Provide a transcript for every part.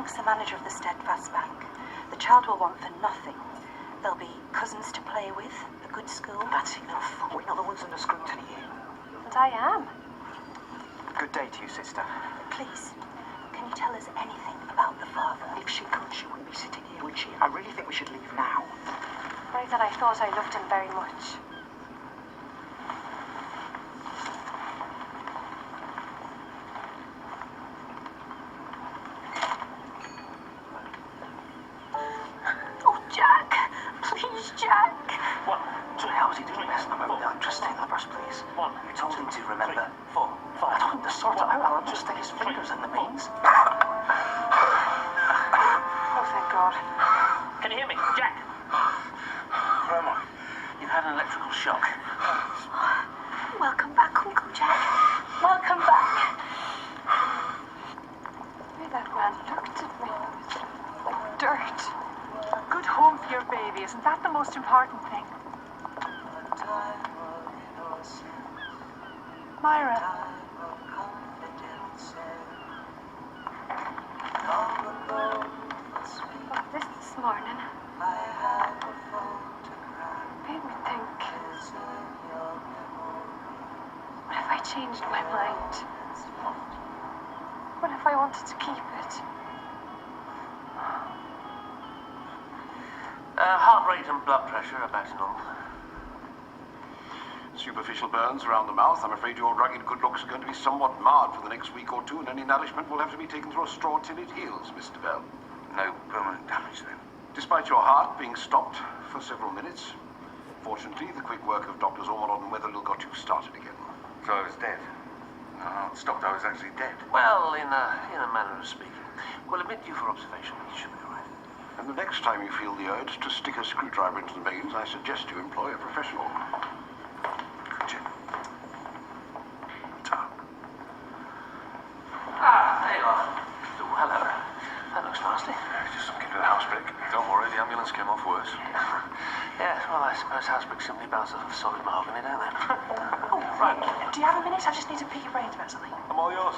Frank's the manager of the Steadfast Bank. The child will want for nothing. There'll be cousins to play with, a good school. That's enough. We're not the ones under scrutiny here. But I am. Good day to you, sister. Please, can you tell us anything about the father? If she could, she wouldn't be sitting here, would she? I really think we should leave now. Right, that I thought I loved him very much. Oh, Jack! Please, Jack! What? Sorry, how was he doing this? Just take the brush, please. One. You told him to, remember? 3, 4, 5. I told him to sort it out. I'll just stick his fingers in the veins. Oh, thank God. Can you hear me? Jack! Where am I? You've had an electrical shock. Welcome back, Uncle Jack. Welcome back. The way that man looked at me, like dirt. Good home for your baby, isn't that the most important thing? Moira. This morning made me think, what if I changed my mind? What if I wanted to keep it? Heart rate and blood pressure are back to normal. Superficial burns around the mouth. I'm afraid your rugged good looks are going to be somewhat marred for the next week or two, and any nourishment will have to be taken through a straw till it heals, Mr. Bell. No permanent damage, then? Despite your heart being stopped for several minutes, fortunately, the quick work of Doctors Ormerod and Weatherill got you started again. So I was dead. No, not stopped, I was actually dead. Well, in a manner of speaking. We'll admit you for observation. You should be all right. And the next time you feel the urge to stick a screwdriver into the veins, I suggest you employ a professional. Could you? There you are. Oh, hello. That looks nasty. Just some kid with a housebreak. Don't worry, the ambulance came off worse. Yes, well, I suppose housebricks simply bounce off of solid mahogany, don't they? Oh, right. Do you have a minute? I just need to pick your brains about something. I'm all yours.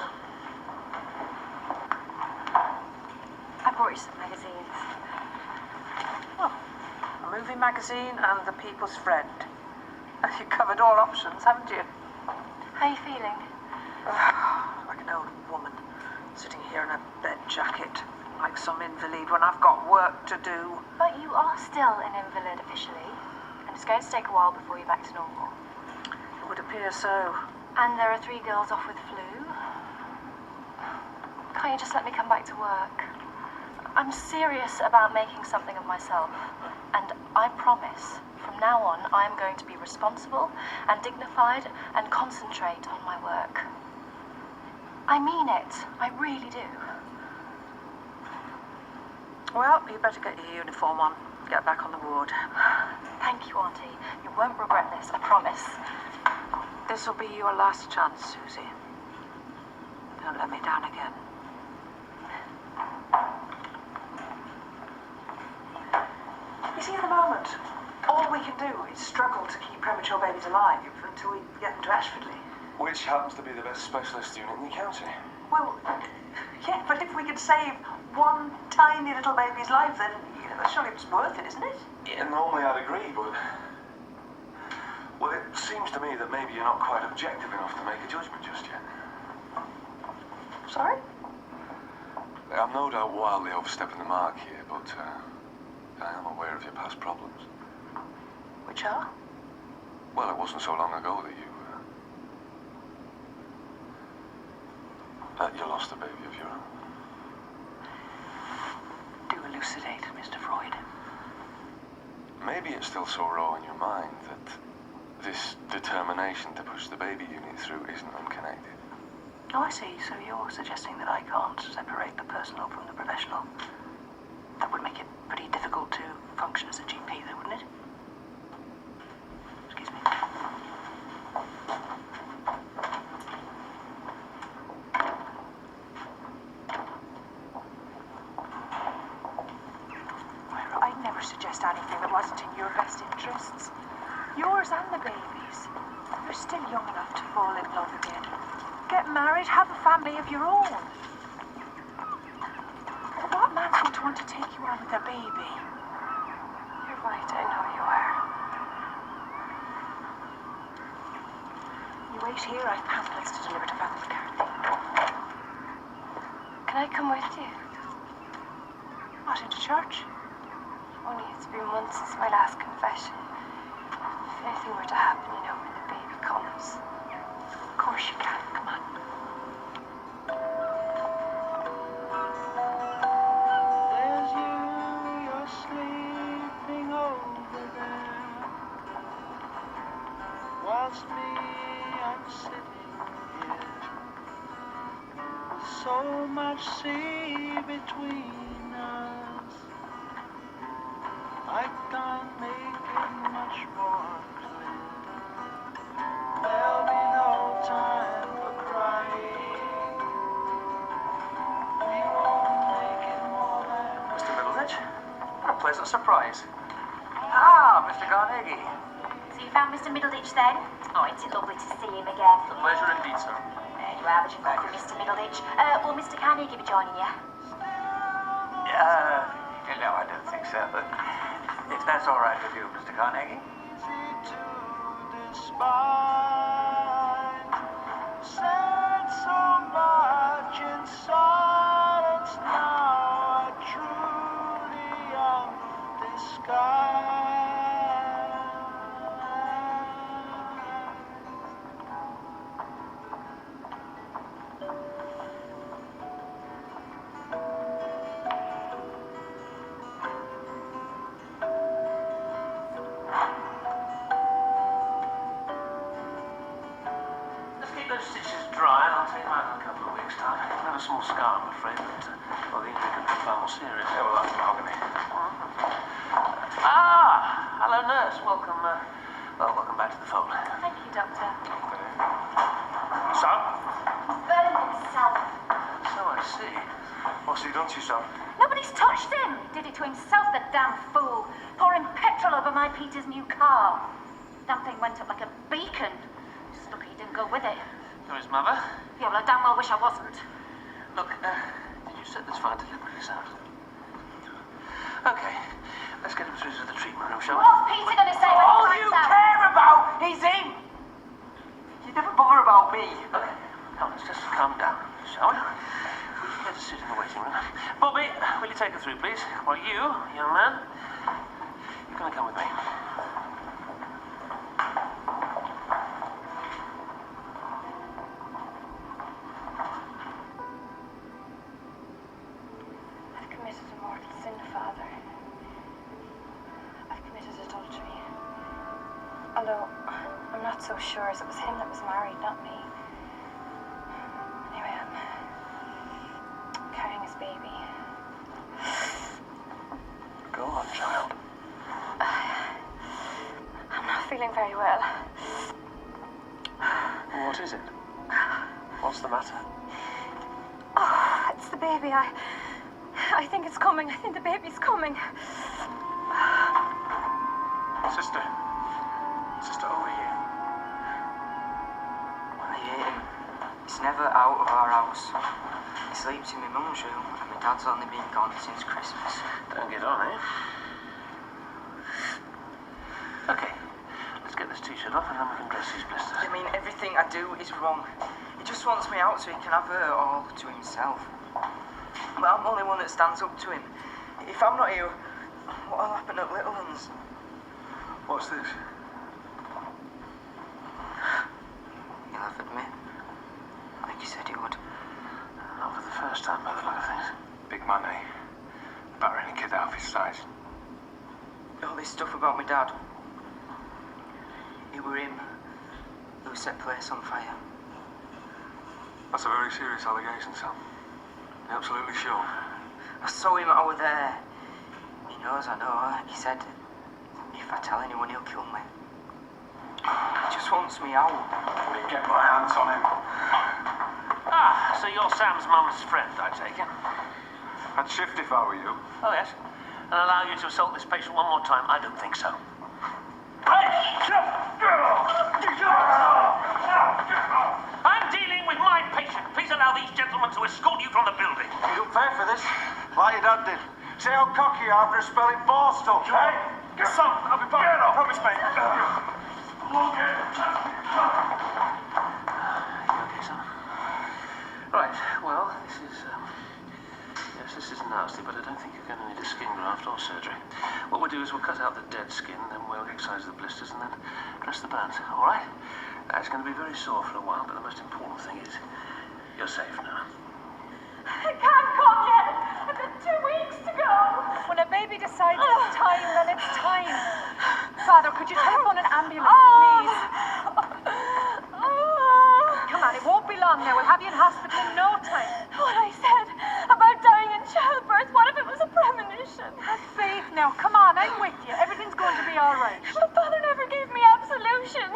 I brought you some magazines. Oh, a movie magazine and The People's Friend. You covered all options, haven't you? How are you feeling? Like an old woman, sitting here in a bed jacket, like some invalid when I've got work to do. But you are still an invalid officially, and it's going to take a while before you're back to normal. It would appear so. And there are 3 girls off with flu. Can't you just let me come back to work? I'm serious about making something of myself, and I promise, from now on, I'm going to be responsible and dignified and concentrate on my work. I mean it. I really do. Well, you better get your uniform on. Get back on the ward. Thank you, Auntie. You won't regret this, I promise. This will be your last chance, Susie. Don't let me down again. You see, at the moment, all we can do is struggle to keep premature babies alive until we get them to Ashfordley. Which happens to be the best specialist unit in the county. Well, yeah, but if we could save one tiny little baby's life, then surely it's worth it, isn't it? Yeah, normally I'd agree, but... Well, it seems to me that maybe you're not quite objective enough to make a judgment just yet. Sorry? I'm no doubt wildly overstepping the mark here, but I am aware of your past problems. Which are? Well, it wasn't so long ago that you lost a baby of your own. Do elucidate, Mr. Freud. Maybe it's still so raw in your mind that this determination to push the baby unit through isn't unconnected. Oh, I see. So you're suggesting that I can't separate the personal from the professional. That would make it pretty difficult to function as a GP, though, wouldn't it? Excuse me. Moira, I'd never suggest anything that wasn't in your best interests. Yours and the baby's. You're still young enough to fall in love again. Get married, have a family of your own. What? don't want to take you on with the baby. You're right, I know you are. You wait here, I've pamphlets to deliver to Father McCarthy. Can I come with you? What, into church? Only it's been months since my last confession. If anything were to happen, you know, when the baby comes. Of course you can, come on. There's you're sleeping over there. Whilst me, I'm sitting here. So much sea between us. I can't make it much more clear. There'll be no time for crying. We won't make it more than Mr. Middleditch? What a pleasant surprise. Ah, Mr. Carnegie. So you found Mr. Middleditch then? Oh, isn't it lovely to see him again? A pleasure indeed, sir. There you are, but you've got for Mr. Middleditch. Will Mr. Carnegie be joining you? No, I don't think so, but if that's all right with you, Mr. Carnegie. easy to despise. Said so much in silence now. I truly am disguised. Let's keep those stitches dry and I'll take them out in a couple of weeks' time. I have a small scar, I'm afraid, but well, the injury could be far more serious. Yeah, well, that's mahogany. Ah, hello, nurse. Welcome, welcome back to the fold. Thank you, Doctor. Son? Burned himself. So I see. What's he done to you, son? Nobody's touched him. Did it to himself, the damn fool. Pouring petrol over my Peter's new car. Damn thing went up like a beacon. Just lucky he didn't go with it. You're his mother? Yeah, well, I damn well wish I wasn't. Look, did you set this fire deliberately, son? Okay, let's get him through to the treatment room, shall we? What's Peter going to say when he All finds you out? care about is him! You never bother about me. Okay, come, let's just calm down, shall we? We can get to sit in the waiting room. Bobby, will you take her through, please? Well, you, young man, you're going to come with me. I've committed a mortal sin, Father. I've committed adultery. Although, I'm not so sure as it was him that was married, not me. Anyway, I'm carrying his baby. Go on, child. I'm not feeling very well. What is it? What's the matter? Oh, it's the baby. I think it's coming. I think the baby's coming. Sister. Sister, over here. I hate him. He's never out of our house. He sleeps in my mum's room, and my dad's only been gone since Christmas. Don't get on, eh? Okay, let's get this t-shirt off and then we can dress these blisters. I mean, everything I do is wrong. He just wants me out so he can have her all to himself. But I'm the only one that stands up to him. If I'm not here, what'll happen at Littlelands? What's this? He'll have admit, like he said he would. Not for the first time, by the look of things. Big money. Buttering a kid out of his size. All this stuff about my dad. It were him who set the place on fire. That's a very serious allegation, son. You absolutely sure? I saw him over there. He knows I know. He said, if I tell anyone, he'll kill me. He just wants me out. Let me get my hands on him. Ah, so you're Sam's mum's friend, I take it? I'd shift if I were you. Oh, yes. And allow you to assault this patient one more time? I don't think so. I'm dealing with my patient. Please allow these gentlemen to escort you from the building. You don't pay for this. Like your dad did. Say how cocky you are after spelling Borstal, okay? Get some. I'll be back. Get up. Promise, mate. You okay, son? Right. Well, this is nasty, but I don't think you're going to need a skin graft or surgery. What we'll do is we'll cut out the dead skin, then we'll excise the blisters, and then dress the burns. All right? It's going to be very sore for a while, but the most important thing is you're safe now. I can't come yet. I've got 2 weeks to go. When a baby decides it's time, then it's time. Father, could you telephone an ambulance, please? Come on, it won't be long now. We'll have you in hospital in no time. What I said about dying in childbirth, what if it was a premonition? Have faith now. Come on, I'm with you. Everything's going to be all right. But Father never gave me absolution.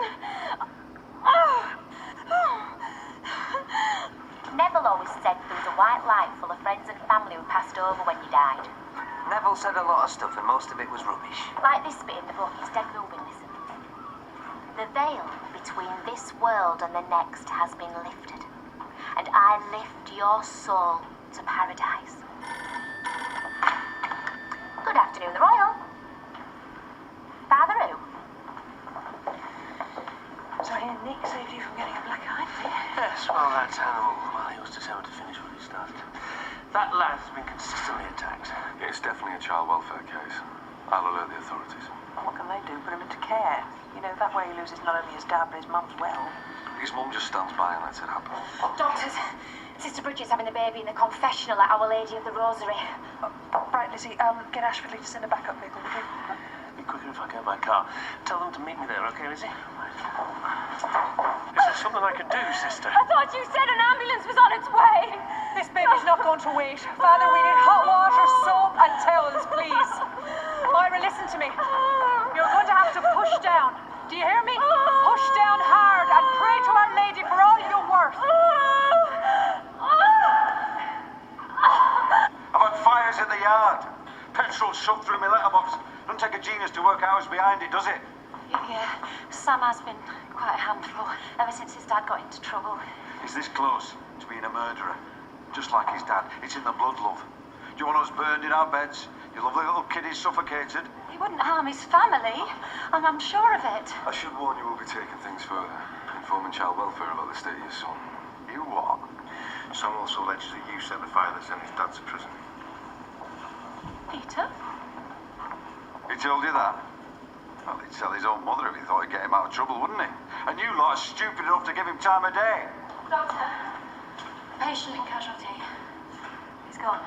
Neville always said there was a white light full of friends and family who passed over when you died. Neville said a lot of stuff, and most of it was rubbish. Like this bit in the book, it's dead moving, listen. The veil between this world and the next has been lifted, and I lift your soul to paradise. Good afternoon, the Royal. Father who? So here Nick saved you from getting a black eye, did he? Yes, well, that's Hannibal. Well, he was determined to finish what he started. That lad has been consistently attacked. Yeah, it's definitely a child welfare case. I'll alert the authorities. What can they do? Put him into care. You know, that way he loses not only his dad, but his mum as well. His mum just stands by and lets it happen. Doctors, Sister Brigid's having the baby in the confessional at Our Lady of the Rosary. Right, Lizzie, get Ashford to send a backup vehicle, would you? Be quicker if I go by car. Tell them to meet me there, okay, Lizzie? Right. Is there something I can do, sister? I thought you said an ambulance was on its way. This baby's not going to wait. Father, we need hot water, soap, and towels, please. Moira, listen to me. You're going to have to push down. Do you hear me? Push down hard and pray to Our Lady for all you're worth. I've had fires in the yard. Petrol shoved through my letterbox. Doesn't take a genius to work hours behind it, does it? Yeah, Sam has been quite a handful ever since his dad got into trouble. Is this close to being a murderer? Just like his dad. It's in the blood, love. Do you want us burned in our beds? Your lovely little kiddies suffocated? He wouldn't harm his family, and I'm sure of it. I should warn you we'll be taking things further. Informing child welfare about the state of your son. You what? Some also alleges that you set the fire that sent his dad to prison. Peter? He told you that? Well, he'd tell his own mother if he thought he'd get him out of trouble, wouldn't he? And you lot are stupid enough to give him time of day. Doctor, patient in casualty. He's gone.